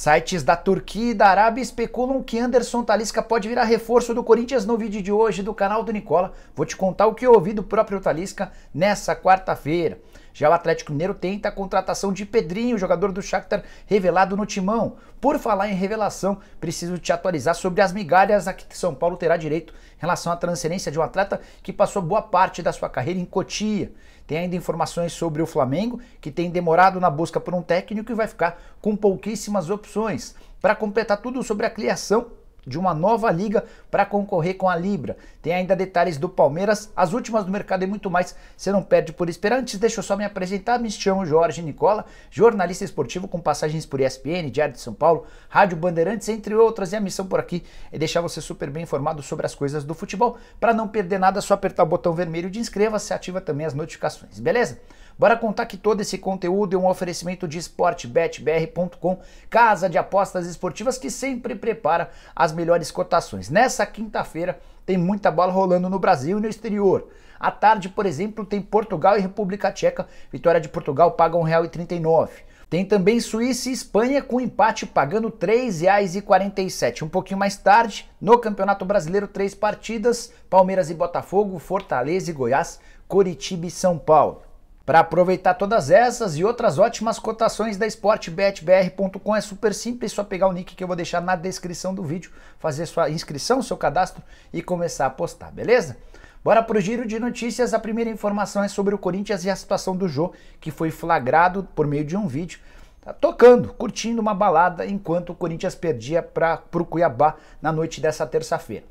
Sites da Turquia e da Arábia especulam que Anderson Talisca pode virar reforço do Corinthians. No vídeo de hoje do canal do Nicola, vou te contar o que eu ouvi do próprio Talisca nessa quarta-feira. Já o Atlético Mineiro tenta a contratação de Pedrinho, jogador do Shakhtar revelado no Timão. Por falar em revelação, preciso te atualizar sobre as migalhas a que São Paulo terá direito em relação à transferência de um atleta que passou boa parte da sua carreira em Cotia. Tem ainda informações sobre o Flamengo, que tem demorado na busca por um técnico e vai ficar com pouquíssimas opções. Para completar tudo sobre a criação de uma nova liga para concorrer com a Libra. Tem ainda detalhes do Palmeiras, as últimas do mercado e muito mais. Você não perde por esperar. Antes, deixa eu só me apresentar. Me chamo Jorge Nicola, jornalista esportivo com passagens por ESPN, Diário de São Paulo, Rádio Bandeirantes, entre outras. E a missão por aqui é deixar você super bem informado sobre as coisas do futebol. Para não perder nada, é só apertar o botão vermelho de inscreva-se e ativa também as notificações, beleza? Bora contar que todo esse conteúdo é um oferecimento de sportbetbr.com, casa de apostas esportivas que sempre prepara as melhores cotações. Nessa quinta-feira tem muita bola rolando no Brasil e no exterior. À tarde, por exemplo, tem Portugal e República Tcheca. Vitória de Portugal paga R$ 1,39. Tem também Suíça e Espanha com empate pagando R$ 3,47. Um pouquinho mais tarde, no Campeonato Brasileiro, 3 partidas: Palmeiras e Botafogo, Fortaleza e Goiás, Coritiba e São Paulo. Para aproveitar todas essas e outras ótimas cotações da sportbetbr.com é super simples, só pegar o link que eu vou deixar na descrição do vídeo, fazer sua inscrição, seu cadastro e começar a apostar, beleza? Bora pro giro de notícias. A primeira informação é sobre o Corinthians e a situação do Jô, que foi flagrado por meio de um vídeo, tá tocando, curtindo uma balada enquanto o Corinthians perdia pro Cuiabá na noite dessa terça-feira.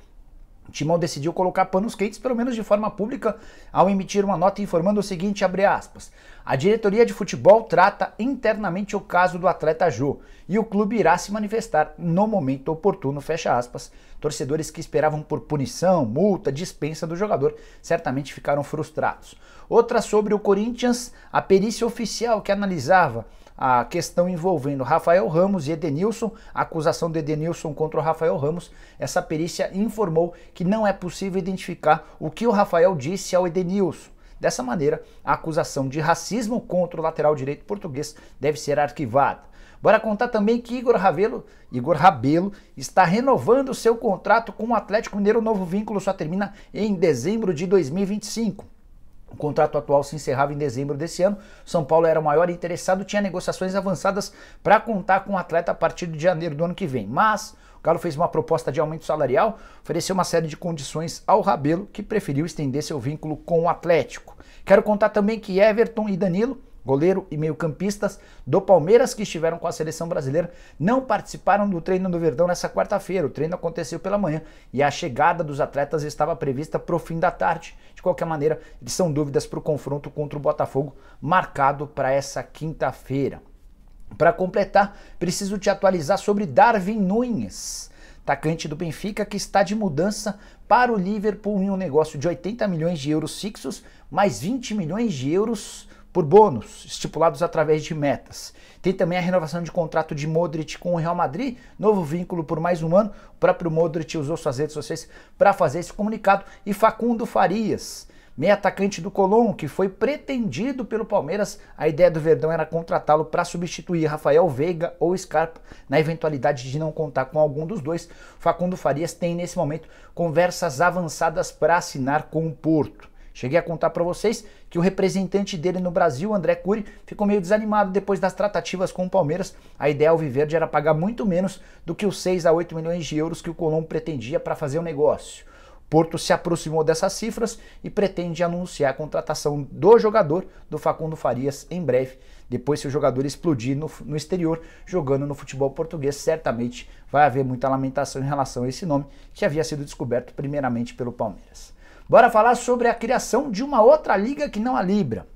O Timão decidiu colocar panos quentes, pelo menos de forma pública, ao emitir uma nota informando o seguinte, abre aspas: a diretoria de futebol trata internamente o caso do atleta Jô e o clube irá se manifestar no momento oportuno, fecha aspas. Torcedores que esperavam por punição, multa, dispensa do jogador certamente ficaram frustrados. Outra sobre o Corinthians, a perícia oficial que analisava a questão envolvendo Rafael Ramos e Edenilson, a acusação de Edenilson contra o Rafael Ramos. Essa perícia informou que não é possível identificar o que o Rafael disse ao Edenilson. Dessa maneira, a acusação de racismo contra o lateral direito português deve ser arquivada. Bora contar também que Igor Rabelo está renovando seu contrato com o Atlético Mineiro. O novo vínculo só termina em dezembro de 2025. O contrato atual se encerrava em dezembro desse ano. São Paulo era o maior interessado, tinha negociações avançadas para contar com o atleta a partir de janeiro do ano que vem. Mas o Galo fez uma proposta de aumento salarial, ofereceu uma série de condições ao Rabelo, que preferiu estender seu vínculo com o Atlético. Quero contar também que Everton e Danilo, goleiro e meio-campistas do Palmeiras que estiveram com a seleção brasileira, não participaram do treino do Verdão nessa quarta-feira. O treino aconteceu pela manhã e a chegada dos atletas estava prevista para o fim da tarde. De qualquer maneira, eles são dúvidas para o confronto contra o Botafogo, marcado para essa quinta-feira. Para completar, preciso te atualizar sobre Darwin Núñez, atacante do Benfica, que está de mudança para o Liverpool em um negócio de 80 milhões de euros fixos, mais 20 milhões de euros por bônus, estipulados através de metas. Tem também a renovação de contrato de Modric com o Real Madrid, novo vínculo por mais um ano. O próprio Modric usou suas redes sociais para fazer esse comunicado. E Facundo Farias, meio atacante do Colón, que foi pretendido pelo Palmeiras. A ideia do Verdão era contratá-lo para substituir Rafael Veiga ou Scarpa, na eventualidade de não contar com algum dos dois. Facundo Farias tem nesse momento conversas avançadas para assinar com o Porto. Cheguei a contar para vocês que o representante dele no Brasil, André Curi, ficou meio desanimado depois das tratativas com o Palmeiras. A ideia alviverde era pagar muito menos do que os 6 a 8 milhões de euros que o Colón pretendia para fazer o negócio. O Porto se aproximou dessas cifras e pretende anunciar a contratação do jogador, do Facundo Farias, em breve. Depois, se o jogador explodir no exterior, jogando no futebol português, certamente vai haver muita lamentação em relação a esse nome, que havia sido descoberto primeiramente pelo Palmeiras. Bora falar sobre a criação de uma outra liga que não a Libra.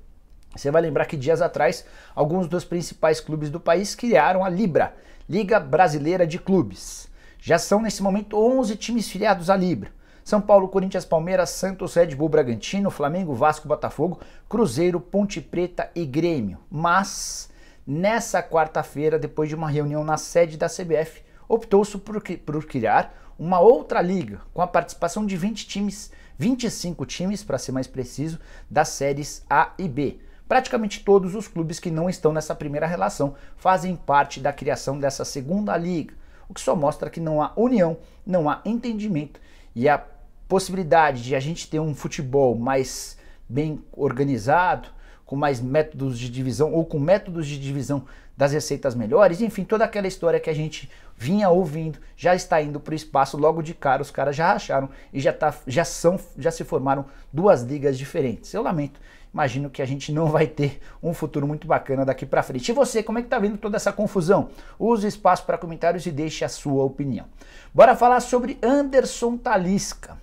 Você vai lembrar que dias atrás, alguns dos principais clubes do país criaram a Libra, Liga Brasileira de Clubes. Já são nesse momento 11 times filiados à Libra. São Paulo, Corinthians, Palmeiras, Santos, Red Bull, Bragantino, Flamengo, Vasco, Botafogo, Cruzeiro, Ponte Preta e Grêmio. Mas, nessa quarta-feira, depois de uma reunião na sede da CBF, optou-se por criar uma outra liga, com a participação de 25 times, para ser mais preciso, das séries A e B. praticamente todos os clubes que não estão nessa primeira relação fazem parte da criação dessa segunda liga, o que só mostra que não há união, não há entendimento e a possibilidade de a gente ter um futebol mais bem organizado, com mais métodos de divisão ou com métodos de divisão das receitas melhores, enfim, toda aquela história que a gente vinha ouvindo já está indo para o espaço. Logo de cara os caras já acharam e já se formaram duas ligas diferentes. Eu lamento, imagino que a gente não vai ter um futuro muito bacana daqui para frente. E você, como é que tá vendo toda essa confusão? Use o espaço para comentários e deixe a sua opinião. Bora falar sobre Anderson Talisca,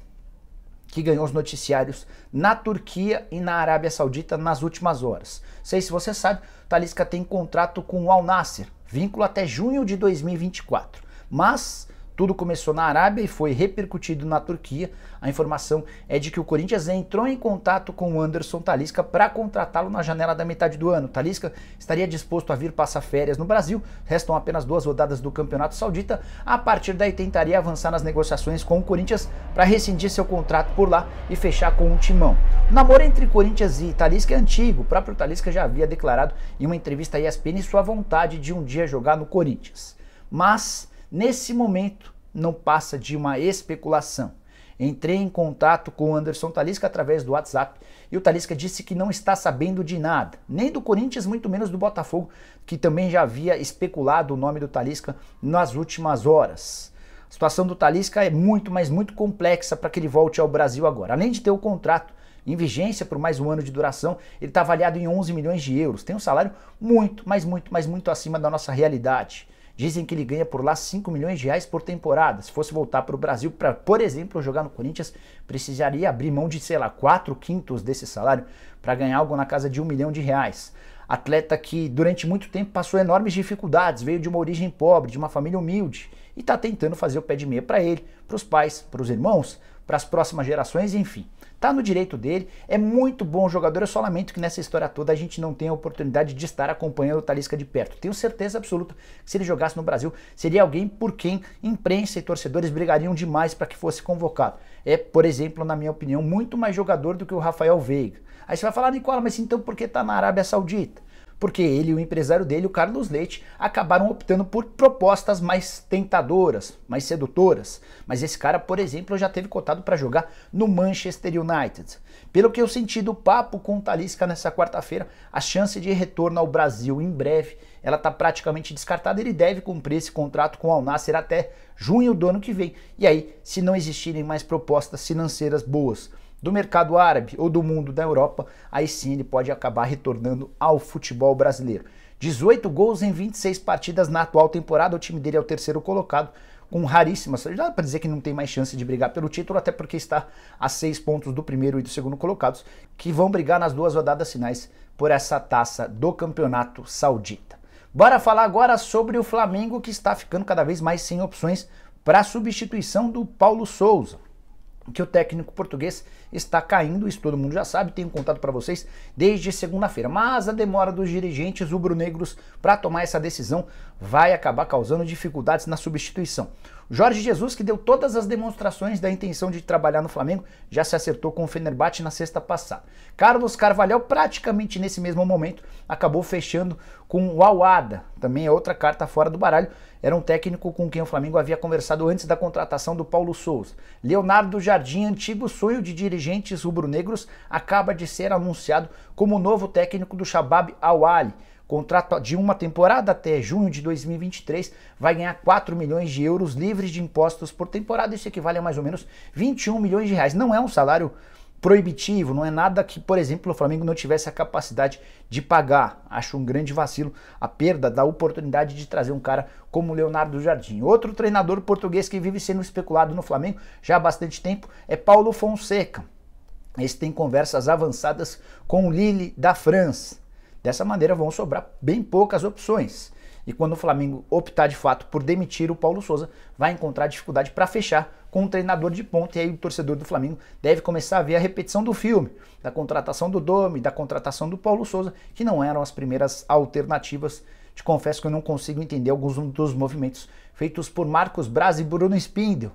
que ganhou os noticiários na Turquia e na Arábia Saudita nas últimas horas. Não sei se você sabe, Talisca tem contrato com o Al Nassr, vínculo até junho de 2024. Mas tudo começou na Arábia e foi repercutido na Turquia. A informação é de que o Corinthians entrou em contato com o Anderson Talisca para contratá-lo na janela da metade do ano. Talisca estaria disposto a vir passar férias no Brasil. Restam apenas 2 rodadas do Campeonato Saudita. A partir daí tentaria avançar nas negociações com o Corinthians para rescindir seu contrato por lá e fechar com o Timão. O namoro entre Corinthians e Talisca é antigo. O próprio Talisca já havia declarado em uma entrevista à ESPN sua vontade de um dia jogar no Corinthians. Mas nesse momento não passa de uma especulação. Entrei em contato com o Anderson Talisca através do WhatsApp e o Talisca disse que não está sabendo de nada, nem do Corinthians, muito menos do Botafogo, que também já havia especulado o nome do Talisca nas últimas horas. A situação do Talisca é muito, mas muito complexa para que ele volte ao Brasil agora. Além de ter o contrato em vigência por mais um ano de duração, ele está avaliado em 11 milhões de euros. Tem um salário muito, mas muito acima da nossa realidade. Dizem que ele ganha por lá 5 milhões de reais por temporada. Se fosse voltar para o Brasil para, por exemplo, jogar no Corinthians, precisaria abrir mão de, 4/5 desse salário para ganhar algo na casa de 1 milhão de reais. Atleta que durante muito tempo passou enormes dificuldades, veio de uma origem pobre, de uma família humilde e está tentando fazer o pé de meia para ele, para os pais, para os irmãos, para as próximas gerações, enfim. Tá no direito dele, é muito bom jogador, eu só lamento que nessa história toda a gente não tenha a oportunidade de estar acompanhando o Talisca de perto. Tenho certeza absoluta que se ele jogasse no Brasil, seria alguém por quem imprensa e torcedores brigariam demais para que fosse convocado. É, por exemplo, na minha opinião, muito mais jogador do que o Rafael Veiga. Aí você vai falar, Nicola, mas então por que tá na Arábia Saudita? Porque ele e o empresário dele, o Carlos Leite, acabaram optando por propostas mais tentadoras, mais sedutoras. Mas esse cara, por exemplo, já teve cotado para jogar no Manchester United. Pelo que eu senti do papo com o Talisca nessa quarta-feira, a chance de retorno ao Brasil em breve, ela está praticamente descartada. Ele deve cumprir esse contrato com o Al Nassr até junho do ano que vem. E aí, se não existirem mais propostas financeiras boas do mercado árabe ou do mundo da Europa, aí sim ele pode acabar retornando ao futebol brasileiro. 18 gols em 26 partidas na atual temporada, o time dele é o terceiro colocado, com raríssimas, já dá para dizer que não tem mais chance de brigar pelo título, até porque está a 6 pontos do primeiro e do segundo colocados, que vão brigar nas 2 rodadas finais por essa taça do Campeonato Saudita. Bora falar agora sobre o Flamengo, que está ficando cada vez mais sem opções para a substituição do Paulo Sousa, que o técnico português está caindo, isso todo mundo já sabe, tenho contado para vocês desde segunda-feira, mas a demora dos dirigentes rubro-negros para tomar essa decisão vai acabar causando dificuldades na substituição. Jorge Jesus, que deu todas as demonstrações da intenção de trabalhar no Flamengo, já se acertou com o Fenerbahçe na sexta passada. Carlos Carvalhal, praticamente nesse mesmo momento, acabou fechando com o Al-Wahda, também é outra carta fora do baralho, era um técnico com quem o Flamengo havia conversado antes da contratação do Paulo Sousa. Leonardo Jardim, antigo sonho de dirigentes rubro-negros, acaba de ser anunciado como novo técnico do Shabab Al-Ahly. Contrato de uma temporada até junho de 2023, vai ganhar 4 milhões de euros livres de impostos por temporada, isso equivale a mais ou menos 21 milhões de reais. Não é um salário proibitivo, não é nada que, por exemplo, o Flamengo não tivesse a capacidade de pagar. Acho um grande vacilo a perda da oportunidade de trazer um cara como Leonardo Jardim. Outro treinador português que vive sendo especulado no Flamengo já há bastante tempo é Paulo Fonseca. Esse tem conversas avançadas com o Lille da França. Dessa maneira vão sobrar bem poucas opções. E quando o Flamengo optar de fato por demitir o Paulo Sousa, vai encontrar dificuldade para fechar com um treinador de ponta. E aí o torcedor do Flamengo deve começar a ver a repetição do filme, da contratação do Domi, da contratação do Paulo Sousa, que não eram as primeiras alternativas. Te confesso que eu não consigo entender alguns dos movimentos feitos por Marcos Braz e Bruno Spindel,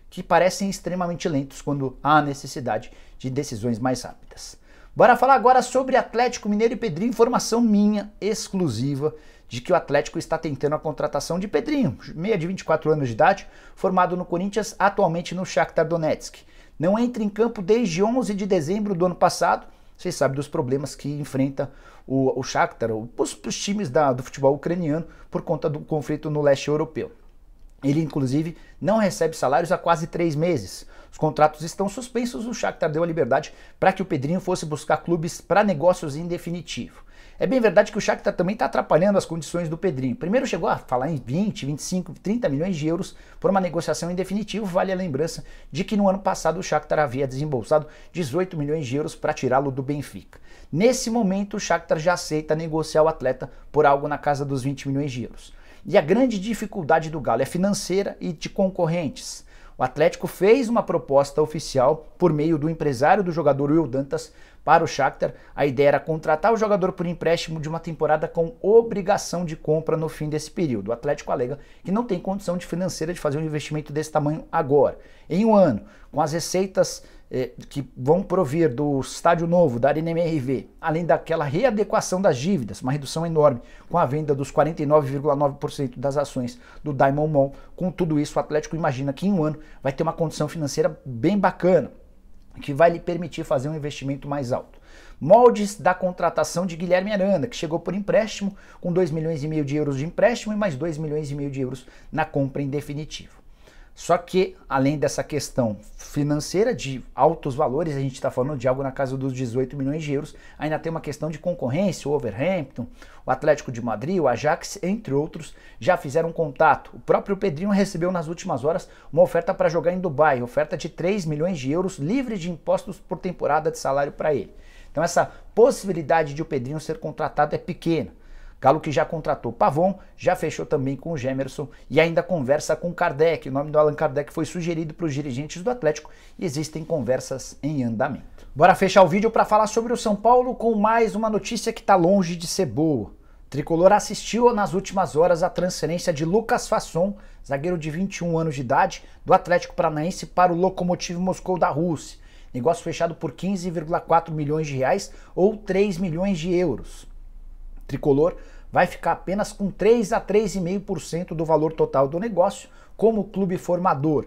que parecem extremamente lentos quando há necessidade de decisões mais rápidas. Bora falar agora sobre Atlético Mineiro e Pedrinho, informação minha exclusiva de que o Atlético está tentando a contratação de Pedrinho, meia de 24 anos de idade, formado no Corinthians, atualmente no Shakhtar Donetsk. Não entra em campo desde 11 de dezembro do ano passado. Vocês sabem dos problemas que enfrenta o Shakhtar, os times do futebol ucraniano, por conta do conflito no leste europeu. Ele, inclusive, não recebe salários há quase 3 meses. Os contratos estão suspensos, o Shakhtar deu a liberdade para que o Pedrinho fosse buscar clubes para negócios em definitivo. É bem verdade que o Shakhtar também está atrapalhando as condições do Pedrinho. Primeiro chegou a falar em 20, 25, 30 milhões de euros por uma negociação em definitivo. Vale a lembrança de que no ano passado o Shakhtar havia desembolsado 18 milhões de euros para tirá-lo do Benfica. Nesse momento o Shakhtar já aceita negociar o atleta por algo na casa dos 20 milhões de euros. E a grande dificuldade do Galo é financeira e de concorrentes. O Atlético fez uma proposta oficial por meio do empresário do jogador Will Dantas para o Shakhtar. A ideia era contratar o jogador por empréstimo de uma temporada com obrigação de compra no fim desse período. O Atlético alega que não tem condição financeira de fazer um investimento desse tamanho agora. Em um ano, com as receitas que vão provir do estádio novo, da Arena MRV, além daquela readequação das dívidas, uma redução enorme com a venda dos 49,9% das ações do Diamond Mall. Com tudo isso, o Atlético imagina que em um ano vai ter uma condição financeira bem bacana, que vai lhe permitir fazer um investimento mais alto. Moldes da contratação de Guilherme Arana, que chegou por empréstimo, com 2,5 milhões de euros de empréstimo e mais 2,5 milhões de euros na compra em definitivo. Só que, além dessa questão financeira de altos valores, a gente está falando de algo na casa dos 18 milhões de euros, ainda tem uma questão de concorrência. O Wolverhampton, o Atlético de Madrid, o Ajax, entre outros, já fizeram contato. O próprio Pedrinho recebeu nas últimas horas uma oferta para jogar em Dubai, oferta de 3 milhões de euros, livre de impostos por temporada de salário para ele. Então essa possibilidade de o Pedrinho ser contratado é pequena. Galo, que já contratou Pavon, já fechou também com o Gemerson e ainda conversa com Kardec. O nome do Allan Kardec foi sugerido para os dirigentes do Atlético e existem conversas em andamento. Bora fechar o vídeo para falar sobre o São Paulo com mais uma notícia que está longe de ser boa. O Tricolor assistiu nas últimas horas à transferência de Lucas Fasson, zagueiro de 21 anos de idade, do Atlético Paranaense para o Lokomotiv Moscou da Rússia. Negócio fechado por 15,4 milhões de reais ou 3 milhões de euros. O Tricolor vai ficar apenas com 3 a 3,5% do valor total do negócio como clube formador.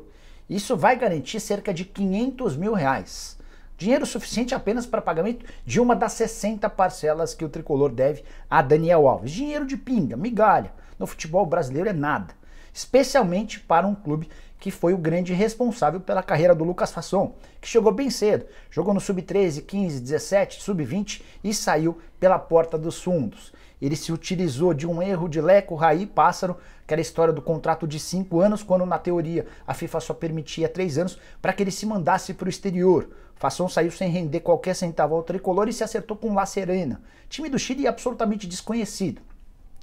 Isso vai garantir cerca de 500 mil reais. Dinheiro suficiente apenas para pagamento de uma das 60 parcelas que o Tricolor deve a Daniel Alves. Dinheiro de pinga, migalha. No futebol brasileiro é nada. Especialmente para um clube que foi o grande responsável pela carreira do Lucas Fasson, que chegou bem cedo. Jogou no Sub-13, 15, 17, Sub-20 e saiu pela porta dos fundos. Ele se utilizou de um erro de Leco, Raí, Pássaro, que era a história do contrato de 5 anos, quando na teoria a FIFA só permitia 3 anos, para que ele se mandasse para o exterior. Fasson saiu sem render qualquer centavo ao Tricolor e se acertou com o La Serena, time do Chile absolutamente desconhecido.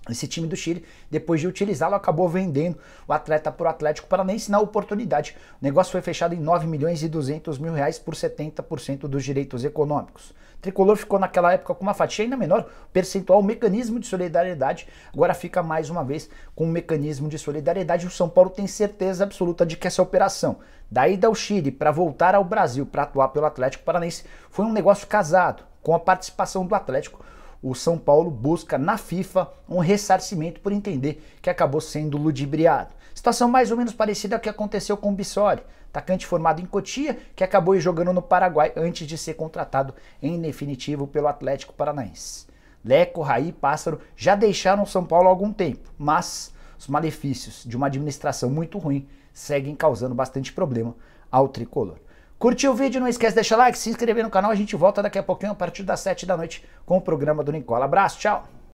Esse time do Chile, depois de utilizá-lo, acabou vendendo o atleta para o Atlético Paranaense na oportunidade. O negócio foi fechado em 9 milhões e 200 mil reais por 70% dos direitos econômicos. O Tricolor ficou naquela época com uma fatia ainda menor, percentual, mecanismo de solidariedade. Agora fica mais uma vez com um mecanismo de solidariedade. O São Paulo tem certeza absoluta de que essa operação, da ida ao Chile para voltar ao Brasil para atuar pelo Atlético Paranaense, foi um negócio casado com a participação do Atlético. O São Paulo busca na FIFA um ressarcimento por entender que acabou sendo ludibriado. Situação mais ou menos parecida ao que aconteceu com o Bissoli, atacante formado em Cotia, que acabou jogando no Paraguai antes de ser contratado em definitivo pelo Atlético Paranaense. Leco, Raí, Pássaro já deixaram o São Paulo há algum tempo, mas os malefícios de uma administração muito ruim seguem causando bastante problema ao Tricolor. Curtiu o vídeo? Não esquece de deixar like, se inscrever no canal. A gente volta daqui a pouquinho a partir das 7 da noite com o programa do Nicola. Abraço, tchau!